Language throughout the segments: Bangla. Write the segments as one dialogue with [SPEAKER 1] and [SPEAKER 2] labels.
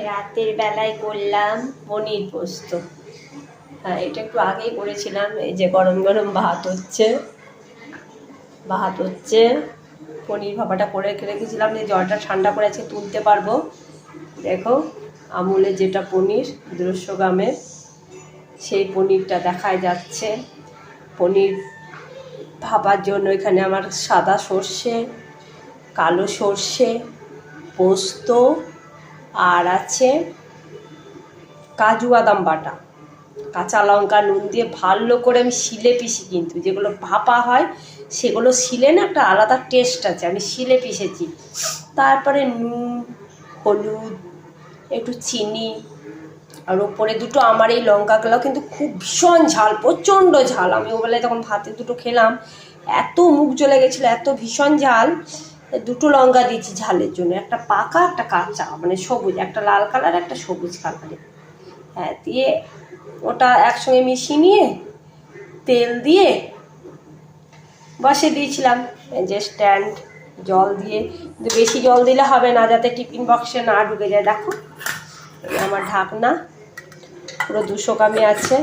[SPEAKER 1] রাতের বেলায় করলাম পনির পোস্ত। হ্যাঁ, এটা একটু আগেই করেছিলাম। এই যে গরম গরম ভাত হচ্ছে পনির ভাপাটা করে রেখেছিলাম যে জলটা ঠান্ডা করে আছে তুলতে পারবো। দেখো, আমুলের যেটা পনির 200 গ্রামের, সেই পনিরটা দেখায় যাচ্ছে। পনির ভাপার জন্য এখানে আমার সাদা সর্ষে, কালো সর্ষে, পোস্ত আর আছে কাজু বাদাম বাটা, কাঁচা লঙ্কা, নুন দিয়ে ভালো করে আমি শিলে পিষি। কিন্তু যেগুলো ভাপা হয় সেগুলো শিলে না একটা আলাদা টেস্ট আছে, আমি শিলে পিষেছি। তারপরে নুন, হলুদ, একটু চিনি, আর ওপরে দুটো আমার এই লঙ্কাগুলো কিন্তু খুব ভীষণ ঝাল, প্রচণ্ড ঝাল। আমি ওবেলায় তখন ভাতে দুটো খেলাম, এত মুখ জ্বলে গেছিলো, এত ভীষণ ঝাল। দুটো লঙ্কা দিয়েছি ঝালের জন্য, একটা পাকা একটা কাঁচা, মানে সবুজ, একটা লাল কালার একটা সবুজ কালারে। হ্যাঁ, দিয়ে ওটা একসঙ্গে মিশিয়ে নিয়ে তেল দিয়ে বসিয়ে দিয়েছিলাম এই যে স্ট্যান্ড, জল দিয়ে। কিন্তু বেশি জল দিলে হবে না, যাতে টিফিন বক্সে না ঢুকে যায়। দেখো, এই আমার ঢাকনা পুরো 200 গ্রামে আছে,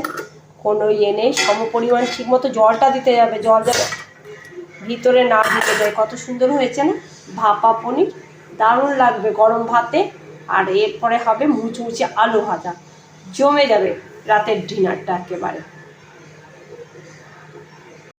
[SPEAKER 1] কোনো ইয়ে নেই। সমপরিমাণ ঠিক মতো জলটা দিতে যাবে, জল যাবে ভিতরে না ঢুকে যায়। কত সুন্দর হয়েছে না ভাপা পনির, দারুণ লাগবে গরম ভাতে। আর এরপরে হবে মুচমুচে আলু ভাজা, জমে যাবে রাতের ডিনারটা একেবারে।